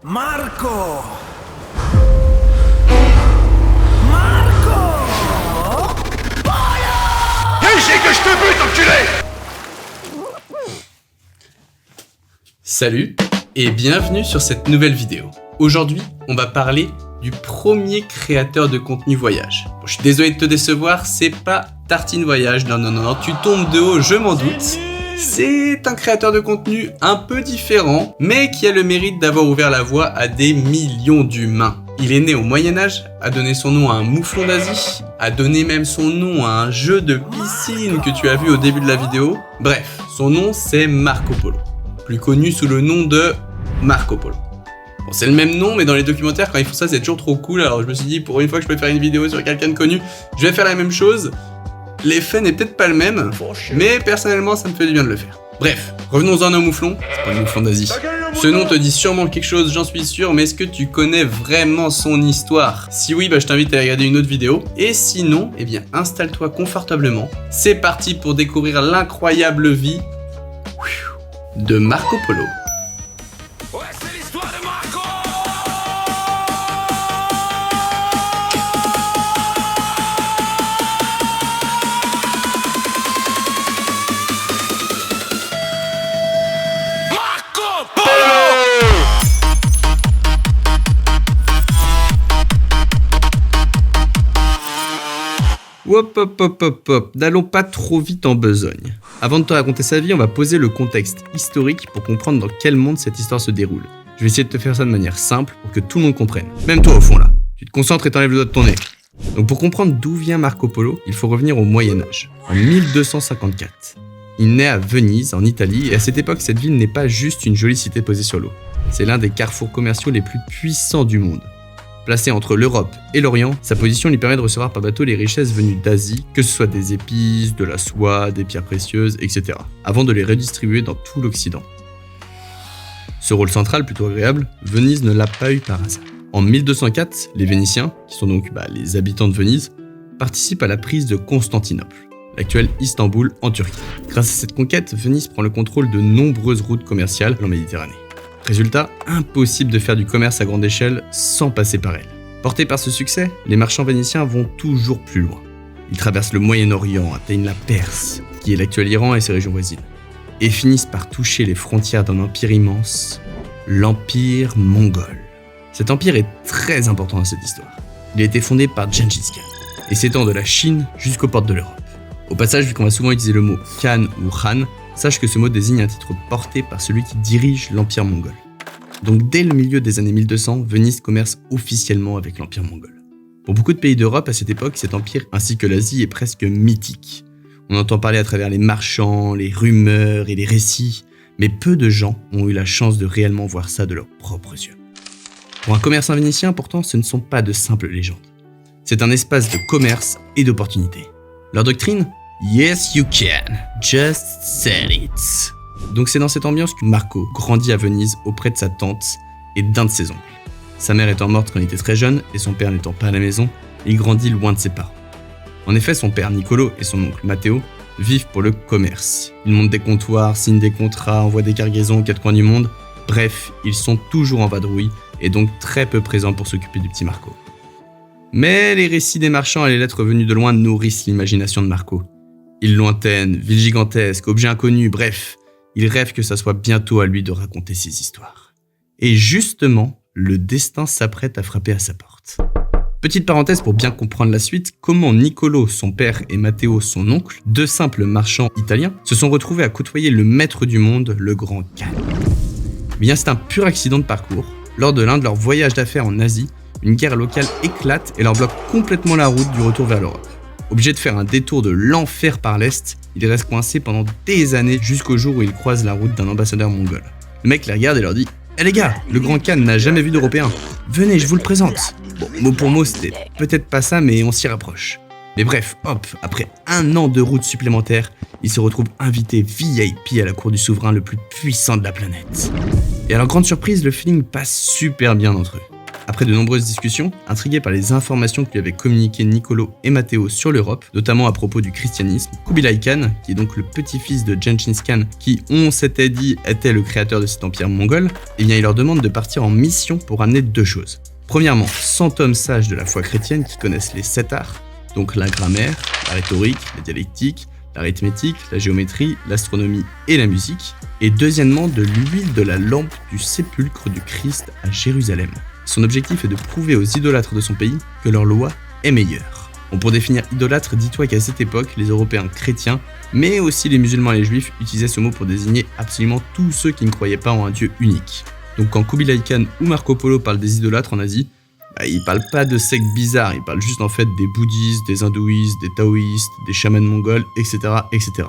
Marco! Marco! Viens ici que je te bute, enculé! Salut et bienvenue sur cette nouvelle vidéo. Aujourd'hui, on va parler du premier créateur de contenu voyage. Bon, je suis désolé de te décevoir, c'est pas Tartine Voyage, non, tu tombes de haut, je m'en doute. C'est un créateur de contenu un peu différent, mais qui a le mérite d'avoir ouvert la voie à des millions d'humains. Il est né au Moyen-Âge, a donné son nom à un mouflon d'Asie, a donné même son nom à un jeu de piscine que tu as vu au début de la vidéo. Bref, son nom c'est Marco Polo, plus connu sous le nom de Marco Polo. Bon, c'est le même nom, mais dans les documentaires, quand ils font ça, c'est toujours trop cool. Alors je me suis dit, pour une fois que je peux faire une vidéo sur quelqu'un de connu, je vais faire la même chose. L'effet n'est peut-être pas le même, mais personnellement, ça me fait du bien de le faire. Bref, revenons-en au mouflon. C'est pas le mouflon d'Asie. Ce nom te dit sûrement quelque chose, j'en suis sûr, mais est-ce que tu connais vraiment son histoire? Si oui, je t'invite à regarder une autre vidéo. Et sinon, eh bien, installe-toi confortablement. C'est parti pour découvrir l'incroyable vie de Marco Polo. Ouais, c'est l'histoire de Marco! Marco Polo! Hop, n'allons pas trop vite en besogne. Avant de te raconter sa vie, on va poser le contexte historique pour comprendre dans quel monde cette histoire se déroule. Je vais essayer de te faire ça de manière simple pour que tout le monde comprenne. Même toi au fond là. Tu te concentres et t'enlèves le doigt de ton nez. Donc pour comprendre d'où vient Marco Polo, il faut revenir au Moyen-Âge, en 1254. Il naît à Venise, en Italie, et à cette époque, cette ville n'est pas juste une jolie cité posée sur l'eau. C'est l'un des carrefours commerciaux les plus puissants du monde. Placé entre l'Europe et l'Orient, sa position lui permet de recevoir par bateau les richesses venues d'Asie, que ce soit des épices, de la soie, des pierres précieuses, etc., avant de les redistribuer dans tout l'Occident. Ce rôle central, plutôt agréable, Venise ne l'a pas eu par hasard. En 1204, les Vénitiens, qui sont donc les habitants de Venise, participent à la prise de Constantinople, l'actuelle Istanbul en Turquie. Grâce à cette conquête, Venise prend le contrôle de nombreuses routes commerciales en Méditerranée. Résultat, impossible de faire du commerce à grande échelle sans passer par elle. Portés par ce succès, les marchands vénitiens vont toujours plus loin. Ils traversent le Moyen-Orient, atteignent la Perse, qui est l'actuel Iran et ses régions voisines, et finissent par toucher les frontières d'un empire immense, l'Empire mongol. Cet empire est très important dans cette histoire. Il a été fondé par Gengis Khan, et s'étend de la Chine jusqu'aux portes de l'Europe. Au passage, vu qu'on va souvent utiliser le mot Khan ou Khan, sache que ce mot désigne un titre porté par celui qui dirige l'Empire mongol. Donc dès le milieu des années 1200, Venise commerce officiellement avec l'Empire mongol. Pour beaucoup de pays d'Europe à cette époque, cet empire ainsi que l'Asie est presque mythique. On entend parler à travers les marchands, les rumeurs et les récits, mais peu de gens ont eu la chance de réellement voir ça de leurs propres yeux. Pour un commerçant vénitien, pourtant, ce ne sont pas de simples légendes. C'est un espace de commerce et d'opportunités. Leur doctrine ? Yes you can, just say it. Donc c'est dans cette ambiance que Marco grandit à Venise auprès de sa tante et d'un de ses oncles. Sa mère étant morte quand il était très jeune et son père n'étant pas à la maison, il grandit loin de ses parents. En effet, son père Nicolo et son oncle Matteo vivent pour le commerce. Ils montent des comptoirs, signent des contrats, envoient des cargaisons aux quatre coins du monde. Bref, ils sont toujours en vadrouille et donc très peu présents pour s'occuper du petit Marco. Mais les récits des marchands et les lettres venues de loin nourrissent l'imagination de Marco. Îles lointaines, villes gigantesques, objets inconnus, bref, il rêve que ça soit bientôt à lui de raconter ses histoires. Et justement, le destin s'apprête à frapper à sa porte. Petite parenthèse pour bien comprendre la suite, comment Nicolo, son père, et Matteo, son oncle, deux simples marchands italiens, se sont retrouvés à côtoyer le maître du monde, le grand Khan. Bien, c'est un pur accident de parcours. Lors de l'un de leurs voyages d'affaires en Asie, une guerre locale éclate et leur bloque complètement la route du retour vers l'Europe. Obligé de faire un détour de l'enfer par l'Est, il reste coincé pendant des années jusqu'au jour où il croise la route d'un ambassadeur mongol. Le mec les regarde et leur dit « Eh les gars, le grand Khan n'a jamais vu d'Européens. Venez, je vous le présente. » Bon, mot pour mot, c'était peut-être pas ça, mais on s'y rapproche. Mais bref, hop, après 1 an de route supplémentaire, il se retrouve invité VIP à la cour du souverain le plus puissant de la planète. Et à leur grande surprise, le feeling passe super bien entre eux. Après de nombreuses discussions, intrigué par les informations que lui avaient communiquées Niccolo et Matteo sur l'Europe, notamment à propos du christianisme, Kubilai Khan, qui est donc le petit-fils de Gengis Khan, qui, on s'était dit, était le créateur de cet empire mongol, eh bien il leur demande de partir en mission pour amener 2 choses. Premièrement, 100 hommes sages de la foi chrétienne qui connaissent les 7 arts, donc la grammaire, la rhétorique, la dialectique, l'arithmétique, la géométrie, l'astronomie et la musique. Et deuxièmement, de l'huile de la lampe du sépulcre du Christ à Jérusalem. Son objectif est de prouver aux idolâtres de son pays que leur loi est meilleure. Bon, pour définir idolâtre, dis-toi qu'à cette époque, les Européens chrétiens, mais aussi les musulmans et les juifs, utilisaient ce mot pour désigner absolument tous ceux qui ne croyaient pas en un dieu unique. Donc quand Kubilai Khan ou Marco Polo parlent des idolâtres en Asie, ils parlent pas de sectes bizarres, ils parlent juste en fait des bouddhistes, des hindouistes, des taoïstes, des chamans mongols, etc., etc.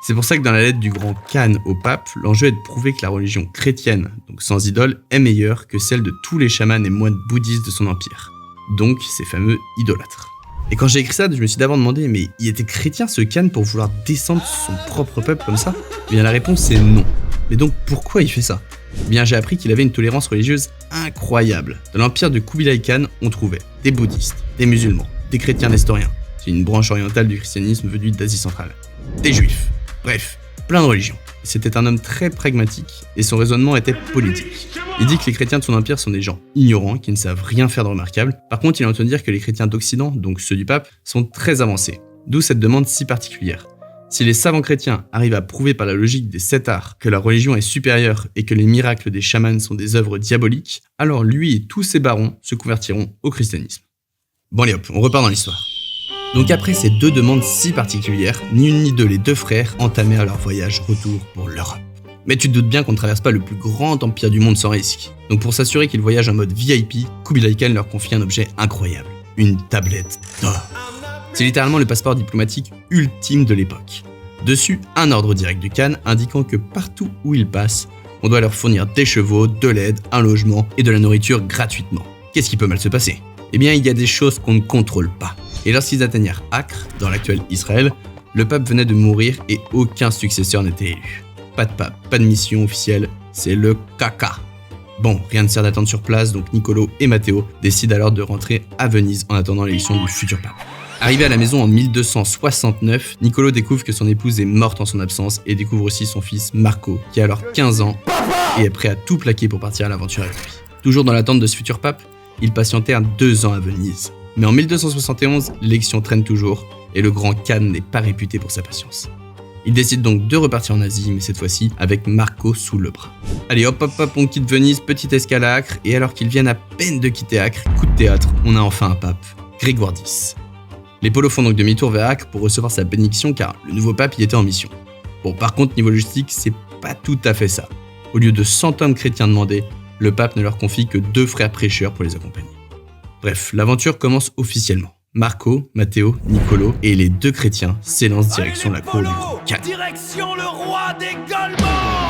C'est pour ça que dans la lettre du grand Khan au pape, l'enjeu est de prouver que la religion chrétienne, donc sans idole, est meilleure que celle de tous les chamans et moines bouddhistes de son empire. Donc ces fameux idolâtres. Et quand j'ai écrit ça, je me suis d'abord demandé, mais il était chrétien ce Khan pour vouloir descendre son propre peuple comme ça ? Eh bien la réponse est non. Mais donc pourquoi il fait ça ? Eh bien j'ai appris qu'il avait une tolérance religieuse incroyable. Dans l'empire de Kubilai Khan, on trouvait des bouddhistes, des musulmans, des chrétiens nestoriens, c'est une branche orientale du christianisme venue d'Asie centrale, des juifs, bref, plein de religions. C'était un homme très pragmatique et son raisonnement était politique. Il dit que les chrétiens de son empire sont des gens ignorants qui ne savent rien faire de remarquable. Par contre, il entend dire que les chrétiens d'Occident, donc ceux du pape, sont très avancés. D'où cette demande si particulière. Si les savants chrétiens arrivent à prouver par la logique des 7 arts que la religion est supérieure et que les miracles des chamans sont des œuvres diaboliques, alors lui et tous ses barons se convertiront au christianisme. Bon allez hop, on repart dans l'histoire. Donc après ces 2 demandes si particulières, ni une ni deux, les 2 frères entamèrent leur voyage retour pour l'Europe. Mais tu te doutes bien qu'on ne traverse pas le plus grand empire du monde sans risque. Donc pour s'assurer qu'ils voyagent en mode VIP, Kubilai Khan leur confie un objet incroyable, une tablette d'or. C'est littéralement le passeport diplomatique ultime de l'époque. Dessus, un ordre direct du Khan indiquant que partout où ils passent, on doit leur fournir des chevaux, de l'aide, un logement et de la nourriture gratuitement. Qu'est-ce qui peut mal se passer ? Eh bien, il y a des choses qu'on ne contrôle pas. Et lorsqu'ils atteignirent Acre, dans l'actuel Israël, le pape venait de mourir et aucun successeur n'était élu. Pas de pape, pas de mission officielle, c'est le caca. Bon, rien ne sert d'attendre sur place, donc Niccolo et Matteo décident alors de rentrer à Venise en attendant l'élection du futur pape. Arrivé à la maison en 1269, Niccolo découvre que son épouse est morte en son absence et découvre aussi son fils Marco, qui a alors 15 ans et est prêt à tout plaquer pour partir à l'aventure avec lui. Toujours dans l'attente de ce futur pape, ils patientèrent 2 ans à Venise. Mais en 1271, l'élection traîne toujours et le grand Khan n'est pas réputé pour sa patience. Il décide donc de repartir en Asie, mais cette fois-ci avec Marco sous le bras. Allez hop hop hop, on quitte Venise, petite escale à Acre, et alors qu'ils viennent à peine de quitter Acre, coup de théâtre, on a enfin un pape, Grégoire X. Les polos font donc demi-tour vers Acre pour recevoir sa bénédiction car le nouveau pape y était en mission. Bon, par contre, niveau logistique, c'est pas tout à fait ça. Au lieu de 100 hommes chrétiens demandés, le pape ne leur confie que 2 frères prêcheurs pour les accompagner. Bref, l'aventure commence officiellement. Marco, Matteo, Niccolo et les 2 chrétiens s'élancent direction la cour du grand Khan. Direction le roi des Golemons.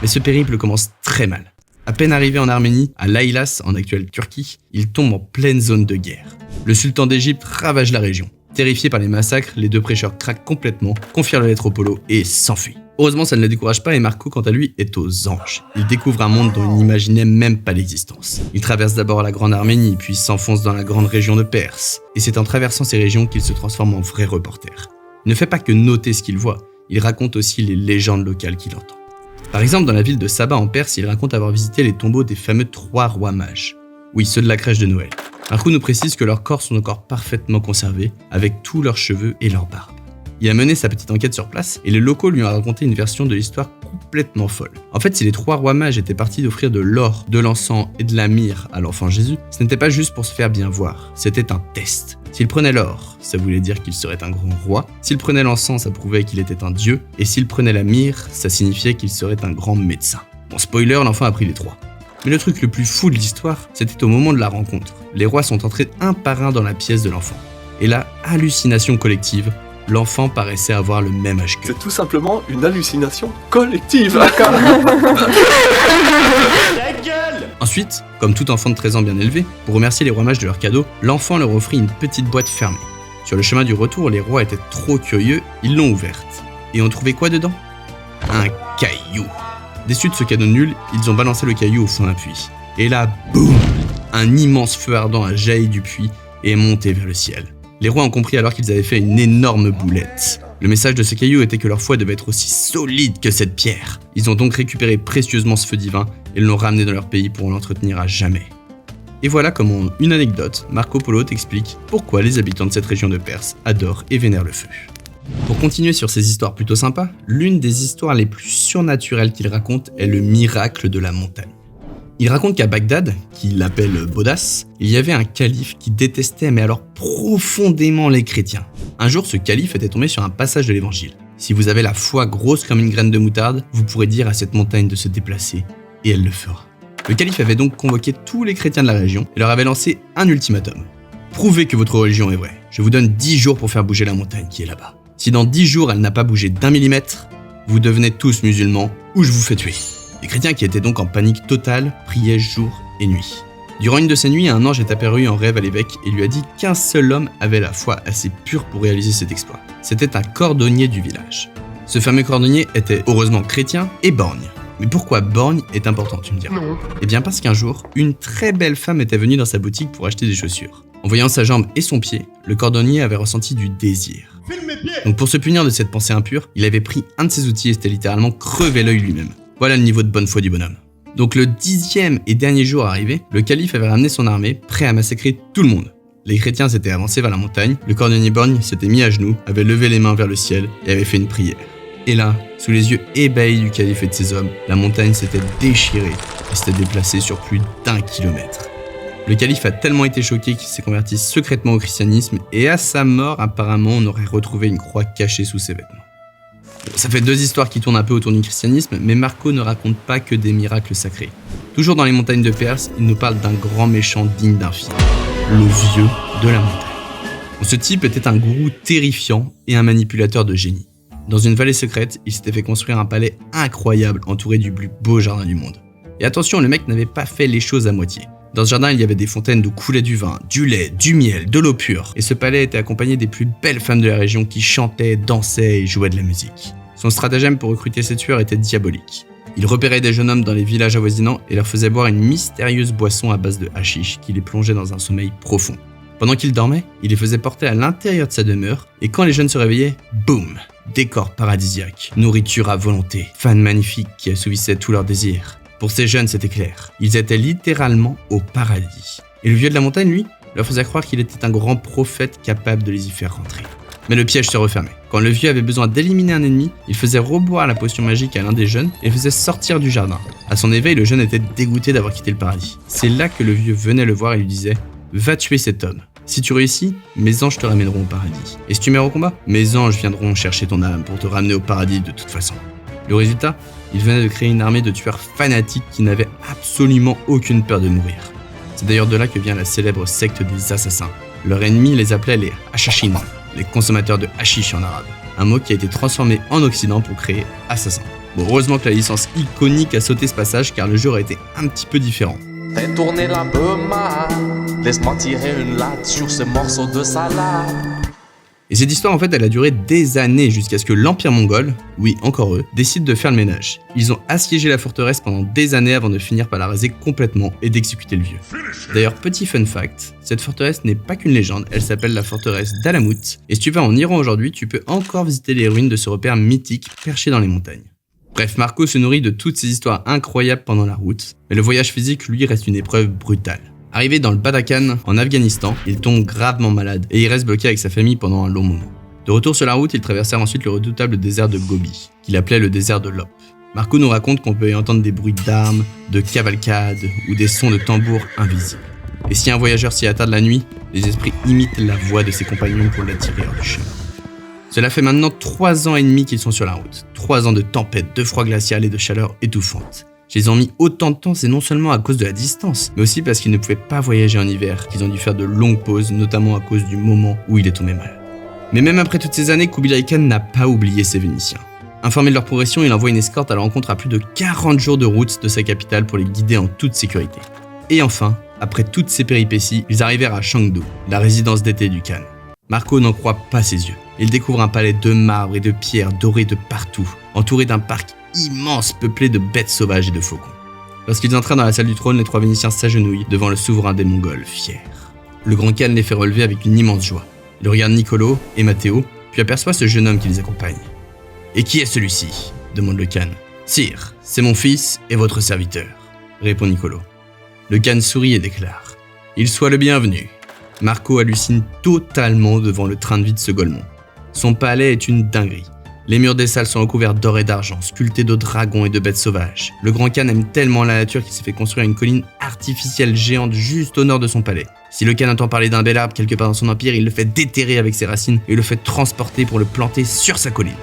Mais ce périple commence très mal. À peine arrivé en Arménie, à Laïlas, en actuelle Turquie, il tombe en pleine zone de guerre. Le sultan d'Égypte ravage la région. Terrifiés par les massacres, les 2 prêcheurs craquent complètement, confient la lettre au polo et s'enfuient. Heureusement, ça ne le décourage pas et Marco, quant à lui, est aux anges. Il découvre un monde dont il n'imaginait même pas l'existence. Il traverse d'abord la Grande Arménie, puis s'enfonce dans la grande région de Perse. Et c'est en traversant ces régions qu'il se transforme en vrai reporter. Il ne fait pas que noter ce qu'il voit, il raconte aussi les légendes locales qu'il entend. Par exemple, dans la ville de Saba en Perse, il raconte avoir visité les tombeaux des fameux 3 rois mages. Oui, ceux de la crèche de Noël. Marco nous précise que leurs corps sont encore parfaitement conservés, avec tous leurs cheveux et leurs barbes. Il a mené sa petite enquête sur place et les locaux lui ont raconté une version de l'histoire complètement folle. En fait, si les 3 rois mages étaient partis d'offrir de l'or, de l'encens et de la myrrhe à l'enfant Jésus, ce n'était pas juste pour se faire bien voir, c'était un test. S'il prenait l'or, ça voulait dire qu'il serait un grand roi. S'il prenait l'encens, ça prouvait qu'il était un dieu. Et s'il prenait la myrrhe, ça signifiait qu'il serait un grand médecin. Bon, spoiler, l'enfant a pris les 3. Mais le truc le plus fou de l'histoire, c'était au moment de la rencontre. Les rois sont entrés un par un dans la pièce de l'enfant. Et là, hallucination collective, l'enfant paraissait avoir le même âge qu'eux. C'est tout simplement une hallucination collective. Ensuite, comme tout enfant de 13 ans bien élevé, pour remercier les rois mages de leur cadeau, l'enfant leur offrit une petite boîte fermée. Sur le chemin du retour, les rois étaient trop curieux, ils l'ont ouverte. Et ont trouvé quoi dedans ? Un caillou. Déçus de ce cadeau nul, ils ont balancé le caillou au fond d'un puits. Et là, boum! Un immense feu ardent a jailli du puits et est monté vers le ciel. Les rois ont compris alors qu'ils avaient fait une énorme boulette. Le message de ce caillou était que leur foi devait être aussi solide que cette pierre. Ils ont donc récupéré précieusement ce feu divin et l'ont ramené dans leur pays pour l'entretenir à jamais. Et voilà comment, en une anecdote, Marco Polo t'explique pourquoi les habitants de cette région de Perse adorent et vénèrent le feu. Pour continuer sur ces histoires plutôt sympas, l'une des histoires les plus surnaturelles qu'il raconte est le miracle de la montagne. Il raconte qu'à Bagdad, qu'il appelle Bodas, il y avait un calife qui détestait mais alors profondément les chrétiens. Un jour, ce calife était tombé sur un passage de l'évangile. Si vous avez la foi grosse comme une graine de moutarde, vous pourrez dire à cette montagne de se déplacer, et elle le fera. Le calife avait donc convoqué tous les chrétiens de la région et leur avait lancé un ultimatum. Prouvez que votre religion est vraie. Je vous donne 10 jours pour faire bouger la montagne qui est là-bas. Si dans 10 jours elle n'a pas bougé d'1 millimètre, vous devenez tous musulmans ou je vous fais tuer. Les chrétiens, qui étaient donc en panique totale, priaient jour et nuit. Durant une de ces nuits, un ange est apparu en rêve à l'évêque et lui a dit qu'un seul homme avait la foi assez pure pour réaliser cet exploit. C'était un cordonnier du village. Ce fameux cordonnier était heureusement chrétien et borgne. Mais pourquoi borgne est important, tu me diras? Eh bien parce qu'un jour, une très belle femme était venue dans sa boutique pour acheter des chaussures. En voyant sa jambe et son pied, le cordonnier avait ressenti du désir. Donc pour se punir de cette pensée impure, il avait pris un de ses outils et s'était littéralement crevé l'œil lui-même. Voilà le niveau de bonne foi du bonhomme. Donc le 10e et dernier jour arrivé, le calife avait ramené son armée, prêt à massacrer tout le monde. Les chrétiens s'étaient avancés vers la montagne, le cordonnier borgne s'était mis à genoux, avait levé les mains vers le ciel et avait fait une prière. Et là, sous les yeux ébahis du calife et de ses hommes, la montagne s'était déchirée et s'était déplacée sur plus d'1 kilomètre. Le calife a tellement été choqué qu'il s'est converti secrètement au christianisme et à sa mort, apparemment, on aurait retrouvé une croix cachée sous ses vêtements. Ça fait deux histoires qui tournent un peu autour du christianisme, mais Marco ne raconte pas que des miracles sacrés. Toujours dans les montagnes de Perse, il nous parle d'un grand méchant digne d'un film, le vieux de la montagne. Ce type était un gourou terrifiant et un manipulateur de génie. Dans une vallée secrète, il s'était fait construire un palais incroyable entouré du plus beau jardin du monde. Et attention, le mec n'avait pas fait les choses à moitié. Dans ce jardin, il y avait des fontaines d'où coulait du vin, du lait, du miel, de l'eau pure. Et ce palais était accompagné des plus belles femmes de la région qui chantaient, dansaient et jouaient de la musique. Son stratagème pour recruter ses tueurs était diabolique. Il repérait des jeunes hommes dans les villages avoisinants et leur faisait boire une mystérieuse boisson à base de hashish qui les plongeait dans un sommeil profond. Pendant qu'ils dormaient, il les faisait porter à l'intérieur de sa demeure et quand les jeunes se réveillaient, boum, décor paradisiaque, nourriture à volonté, fans magnifiques qui assouvissaient tous leurs désirs. Pour ces jeunes, c'était clair. Ils étaient littéralement au paradis. Et le vieux de la montagne, lui, leur faisait croire qu'il était un grand prophète capable de les y faire rentrer. Mais le piège se refermait. Quand le vieux avait besoin d'éliminer un ennemi, il faisait reboire la potion magique à l'un des jeunes et le faisait sortir du jardin. À son éveil, le jeune était dégoûté d'avoir quitté le paradis. C'est là que le vieux venait le voir et lui disait « Va tuer cet homme. Si tu réussis, mes anges te ramèneront au paradis. Et si tu meurs au combat, mes anges viendront chercher ton âme pour te ramener au paradis de toute façon. » Le résultat, il venait de créer une armée de tueurs fanatiques qui n'avaient absolument aucune peur de mourir. C'est d'ailleurs de là que vient la célèbre secte des assassins. Leur ennemi les appelait les hashashin, les consommateurs de hashish en arabe, un mot qui a été transformé en Occident pour créer assassin. Bon, heureusement que la licence iconique a sauté ce passage car le jeu aurait été un petit peu différent. Fais tourner la bema, laisse-moi tirer une latte sur ce morceau de salade. Et cette histoire, en fait, elle a duré des années jusqu'à ce que l'Empire mongol, oui, encore eux, décide de faire le ménage. Ils ont assiégé la forteresse pendant des années avant de finir par la raser complètement et d'exécuter le vieux. D'ailleurs, petit fun fact, cette forteresse n'est pas qu'une légende, elle s'appelle la forteresse d'Alamut. Et si tu vas en Iran aujourd'hui, tu peux encore visiter les ruines de ce repère mythique perché dans les montagnes. Bref, Marco se nourrit de toutes ces histoires incroyables pendant la route, mais le voyage physique, lui, reste une épreuve brutale. Arrivé dans le Badakhshan, en Afghanistan, il tombe gravement malade et il reste bloqué avec sa famille pendant un long moment. De retour sur la route, ils traversèrent ensuite le redoutable désert de Gobi, qu'il appelait le désert de l'Op. Marco nous raconte qu'on peut y entendre des bruits d'armes, de cavalcades ou des sons de tambours invisibles. Et si un voyageur s'y attarde la nuit, les esprits imitent la voix de ses compagnons pour l'attirer hors du chemin. Cela fait maintenant 3 ans et demi qu'ils sont sur la route. 3 ans de tempête, de froid glacial et de chaleur étouffante. S'ils ont mis autant de temps, c'est non seulement à cause de la distance, mais aussi parce qu'ils ne pouvaient pas voyager en hiver, qu'ils ont dû faire de longues pauses, notamment à cause du moment où il est tombé malade. Mais même après toutes ces années, Kubilai Khan n'a pas oublié ses Vénitiens. Informé de leur progression, il envoie une escorte à la rencontre à plus de 40 jours de route de sa capitale pour les guider en toute sécurité. Et enfin, après toutes ces péripéties, ils arrivèrent à Chengdu, la résidence d'été du Khan. Marco n'en croit pas ses yeux. Il découvre un palais de marbre et de pierre doré de partout, entouré d'un parc immense peuplée de bêtes sauvages et de faucons. Lorsqu'ils entrèrent dans la salle du trône, les 3 Vénitiens s'agenouillent devant le souverain des Mongols, fiers. Le grand Khan les fait relever avec une immense joie. Il regarde Niccolo et Matteo, puis aperçoit ce jeune homme qui les accompagne. « Et qui est celui-ci » demande le Khan. « Sire, c'est mon fils et votre serviteur » répond Niccolo. Le Khan sourit et déclare « Il soit le bienvenu ». Marco hallucine totalement devant le train de vie de ce Golemont. Son palais est une dinguerie. Les murs des salles sont recouverts d'or et d'argent, sculptés de dragons et de bêtes sauvages. Le grand Khan aime tellement la nature qu'il s'est fait construire une colline artificielle géante juste au nord de son palais. Si le Khan entend parler d'un bel arbre quelque part dans son empire, il le fait déterrer avec ses racines et le fait transporter pour le planter sur sa colline.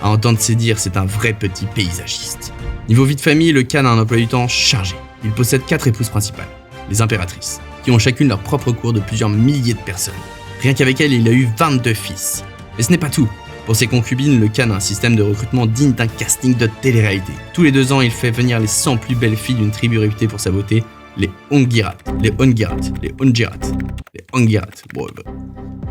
À entendre ses dires, c'est un vrai petit paysagiste. Niveau vie de famille, le Khan a un emploi du temps chargé. Il possède 4 épouses principales, les impératrices, qui ont chacune leur propre cour de plusieurs milliers de personnes. Rien qu'avec elles, il a eu 22 fils. Mais ce n'est pas tout. Pour ses concubines, le Khan a un système de recrutement digne d'un casting de télé-réalité. Tous les 2 ans, il fait venir les 100 plus belles filles d'une tribu réputée pour sa beauté, les Ongirat.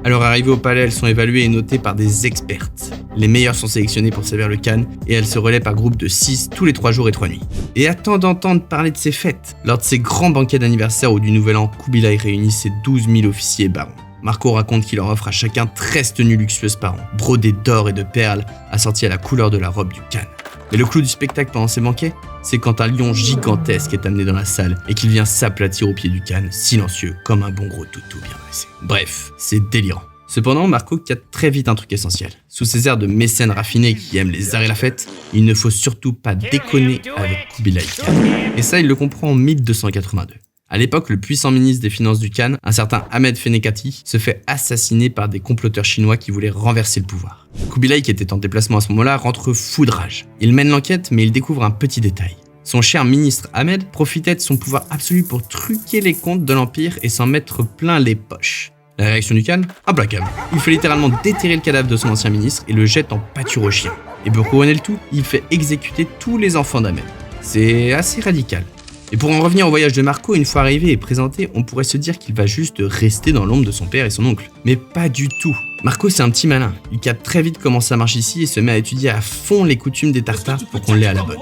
Alors arrivées au palais, elles sont évaluées et notées par des expertes. Les meilleures sont sélectionnées pour servir le Khan et elles se relaient par groupe de 6 tous les 3 jours et 3 nuits. Et attend d'entendre parler de ses fêtes. Lors de ses grands banquets d'anniversaire ou du Nouvel An, Kubilai réunit ses 12 000 officiers et barons. Marco raconte qu'il leur offre à chacun 13 tenues luxueuses par an, brodées d'or et de perles, assorties à la couleur de la robe du Khan. Mais le clou du spectacle pendant ces banquets, c'est quand un lion gigantesque est amené dans la salle et qu'il vient s'aplatir au pied du Khan, silencieux comme un bon gros toutou bien dressé. Bref, c'est délirant. Cependant, Marco capte très vite un truc essentiel. Sous ses airs de mécène raffiné qui aime les arts et la fête, il ne faut surtout pas déconner avec Kubilai Khan. Et ça, il le comprend en 1282. À l'époque, le puissant ministre des Finances du Khan, un certain Ahmed Fenekati, se fait assassiner par des comploteurs chinois qui voulaient renverser le pouvoir. Kubilai, qui était en déplacement à ce moment-là, rentre fou de rage. Il mène l'enquête, mais il découvre un petit détail. Son cher ministre Ahmed profitait de son pouvoir absolu pour truquer les comptes de l'Empire et s'en mettre plein les poches. La réaction du Khan ? Implacable. Il fait littéralement déterrer le cadavre de son ancien ministre et le jette en pâture aux chiens. Et pour couronner le tout, il fait exécuter tous les enfants d'Ahmed. C'est assez radical. Et pour en revenir au voyage de Marco, une fois arrivé et présenté, on pourrait se dire qu'il va juste rester dans l'ombre de son père et son oncle. Mais pas du tout. Marco, c'est un petit malin. Il capte très vite comment ça marche ici et se met à étudier à fond les coutumes des Tartares pour qu'on l'ait à la bonne.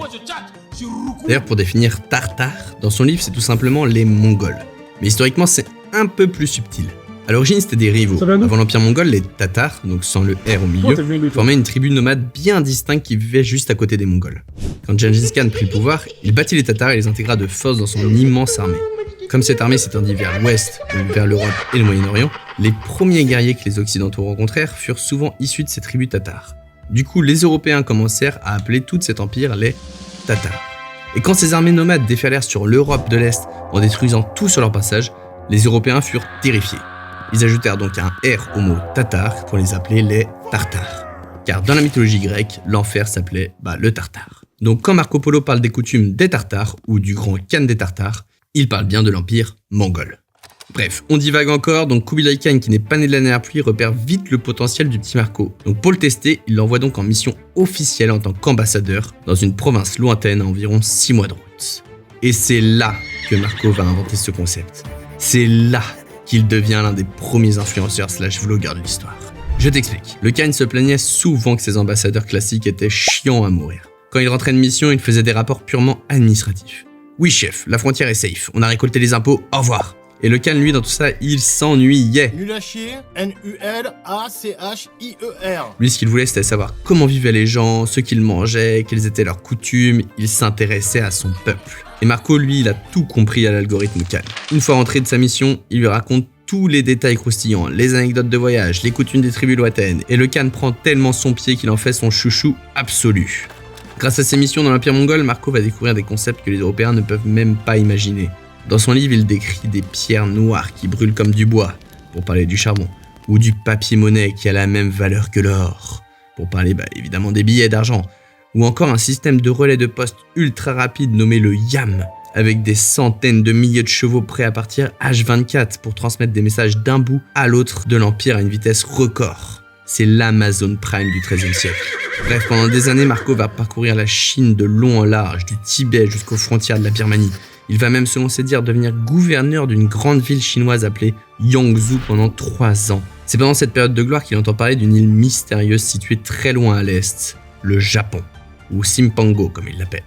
D'ailleurs, pour définir Tartare, dans son livre, c'est tout simplement les Mongols. Mais historiquement, c'est un peu plus subtil. À l'origine, c'était des rivaux. Avant l'Empire mongol, les Tatars, donc sans le R au milieu, formaient une tribu nomade bien distincte qui vivait juste à côté des Mongols. Quand Gengis Khan prit le pouvoir, il battit les Tatars et les intégra de force dans son immense armée. Comme cette armée s'étendit vers l'ouest, donc vers l'Europe et le Moyen-Orient, les premiers guerriers que les Occidentaux rencontrèrent furent souvent issus de ces tribus tatares. Du coup, les Européens commencèrent à appeler tout cet empire les Tatars. Et quand ces armées nomades déferlèrent sur l'Europe de l'Est en détruisant tout sur leur passage, les Européens furent terrifiés. Ils ajoutèrent donc un R au mot tatar pour les appeler les Tartares. Car dans la mythologie grecque, l'enfer s'appelait le Tartare. Donc quand Marco Polo parle des coutumes des Tartares ou du grand Khan des Tartares, il parle bien de l'empire mongol. Bref, on divague encore, donc Kubilai Khan, qui n'est pas né de la dernière pluie, repère vite le potentiel du petit Marco. Donc pour le tester, il l'envoie donc en mission officielle en tant qu'ambassadeur dans une province lointaine à environ 6 mois de route. Et c'est là que Marco va inventer ce concept. C'est là qu'il devient l'un des premiers influenceurs / vlogueurs de l'histoire. Je t'explique. Le Khan se plaignait souvent que ses ambassadeurs classiques étaient chiants à mourir. Quand il rentrait de mission, il faisait des rapports purement administratifs. Oui chef, la frontière est safe, on a récolté les impôts, au revoir. Et le Khan, lui, dans tout ça, il s'ennuyait. Nul à chier, N-U-L-A-C-H-I-E-R. Lui, ce qu'il voulait, c'était savoir comment vivaient les gens, ce qu'ils mangeaient, quelles étaient leurs coutumes. Il s'intéressait à son peuple. Et Marco, lui, il a tout compris à l'algorithme Khan. Une fois rentré de sa mission, il lui raconte tous les détails croustillants, les anecdotes de voyage, les coutumes des tribus lointaines. Et le Khan prend tellement son pied qu'il en fait son chouchou absolu. Grâce à ses missions dans l'Empire mongol, Marco va découvrir des concepts que les Européens ne peuvent même pas imaginer. Dans son livre, il décrit des pierres noires qui brûlent comme du bois, pour parler du charbon, ou du papier-monnaie qui a la même valeur que l'or, pour parler évidemment des billets d'argent, ou encore un système de relais de poste ultra rapide nommé le YAM, avec des centaines de milliers de chevaux prêts à partir H24 pour transmettre des messages d'un bout à l'autre de l'Empire à une vitesse record. C'est l'Amazon Prime du XIIIe siècle. Bref, pendant des années, Marco va parcourir la Chine de long en large, du Tibet jusqu'aux frontières de la Birmanie. Il va même, selon ses dires, devenir gouverneur d'une grande ville chinoise appelée Yangzhou pendant 3 ans. C'est pendant cette période de gloire qu'il entend parler d'une île mystérieuse située très loin à l'est, le Japon. ou Simpango comme il l'appelle.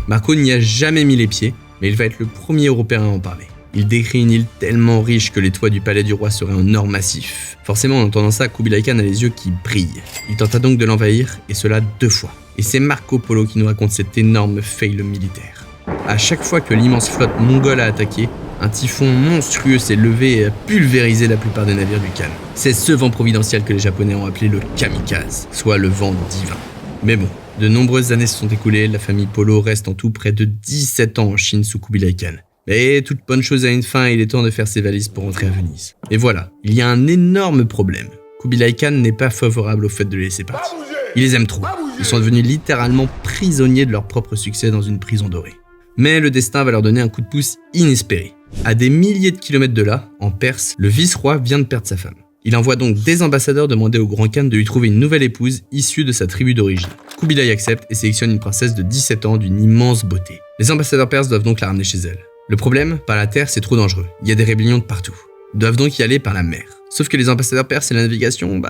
Marco n'y a jamais mis les pieds, mais il va être le premier Européen à en parler. Il décrit une île tellement riche que les toits du palais du roi seraient en or massif. Forcément, en entendant ça, Kubilai Khan a les yeux qui brillent. Il tenta donc de l'envahir, et cela 2 fois. Et c'est Marco Polo qui nous raconte cet énorme fail militaire. À chaque fois que l'immense flotte mongole a attaqué, un typhon monstrueux s'est levé et a pulvérisé la plupart des navires du Khan. C'est ce vent providentiel que les Japonais ont appelé le kamikaze, soit le vent divin. Mais bon, de nombreuses années se sont écoulées, la famille Polo reste en tout près de 17 ans en Chine sous Kubilai Khan. Mais toute bonne chose a une fin et il est temps de faire ses valises pour rentrer à Venise. Et voilà, il y a un énorme problème. Kubilai Khan n'est pas favorable au fait de les laisser partir. Il les aime trop. Ils sont devenus littéralement prisonniers de leur propre succès dans une prison dorée. Mais le destin va leur donner un coup de pouce inespéré. À des milliers de kilomètres de là, en Perse, le vice-roi vient de perdre sa femme. Il envoie donc des ambassadeurs demander au grand Khan de lui trouver une nouvelle épouse issue de sa tribu d'origine. Kubilai accepte et sélectionne une princesse de 17 ans d'une immense beauté. Les ambassadeurs perses doivent donc la ramener chez elle. Le problème, par la terre, c'est trop dangereux. Il y a des rébellions de partout. Ils doivent donc y aller par la mer. Sauf que les ambassadeurs perses et la navigation,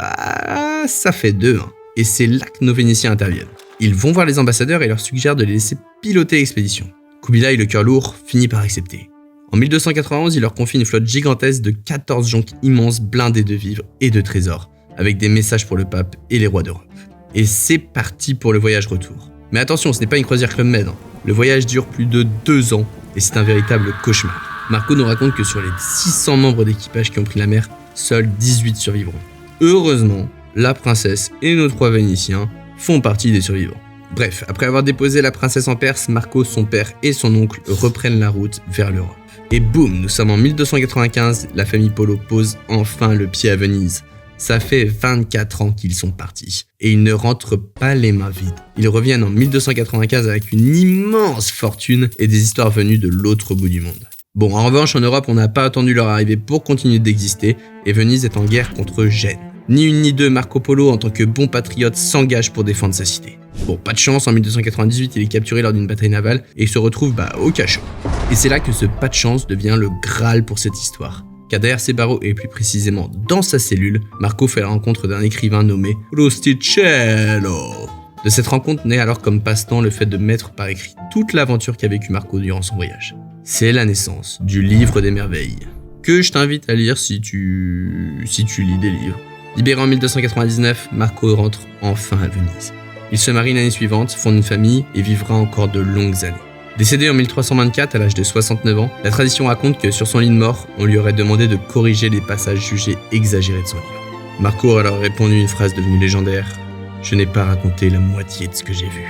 ça fait 2, hein. Et c'est là que nos Vénitiens interviennent. Ils vont voir les ambassadeurs et leur suggèrent de les laisser piloter l'expédition. Kubilai, le cœur lourd, finit par accepter. En 1291, il leur confie une flotte gigantesque de 14 jonques immenses blindées de vivres et de trésors, avec des messages pour le pape et les rois d'Europe. Et c'est parti pour le voyage retour. Mais attention, ce n'est pas une croisière Club Med. Le voyage dure plus de 2 ans et c'est un véritable cauchemar. Marco nous raconte que sur les 600 membres d'équipage qui ont pris la mer, seuls 18 survivront. Heureusement, la princesse et nos 3 Vénitiens font partie des survivants. Bref, après avoir déposé la princesse en Perse, Marco, son père et son oncle reprennent la route vers l'Europe. Et boum, nous sommes en 1295, la famille Polo pose enfin le pied à Venise. Ça fait 24 ans qu'ils sont partis. Et ils ne rentrent pas les mains vides. Ils reviennent en 1295 avec une immense fortune et des histoires venues de l'autre bout du monde. Bon, en revanche, en Europe, on n'a pas attendu leur arrivée pour continuer d'exister, et Venise est en guerre contre Gênes. Ni une ni deux, Marco Polo, en tant que bon patriote, s'engage pour défendre sa cité. Bon, pas de chance, en 1298, il est capturé lors d'une bataille navale et il se retrouve au cachot. Et c'est là que ce pas de chance devient le Graal pour cette histoire. Car derrière ses barreaux, et plus précisément dans sa cellule, Marco fait la rencontre d'un écrivain nommé Rustichello. De cette rencontre naît alors comme passe-temps le fait de mettre par écrit toute l'aventure qu'a vécu Marco durant son voyage. C'est la naissance du Livre des Merveilles, que je t'invite à lire si tu lis des livres. Libéré en 1299, Marco rentre enfin à Venise. Il se marie l'année suivante, fonde une famille et vivra encore de longues années. Décédé en 1324 à l'âge de 69 ans, la tradition raconte que sur son lit de mort, on lui aurait demandé de corriger les passages jugés exagérés de son livre. Marco aurait alors répondu une phrase devenue légendaire : « Je n'ai pas raconté la moitié de ce que j'ai vu. »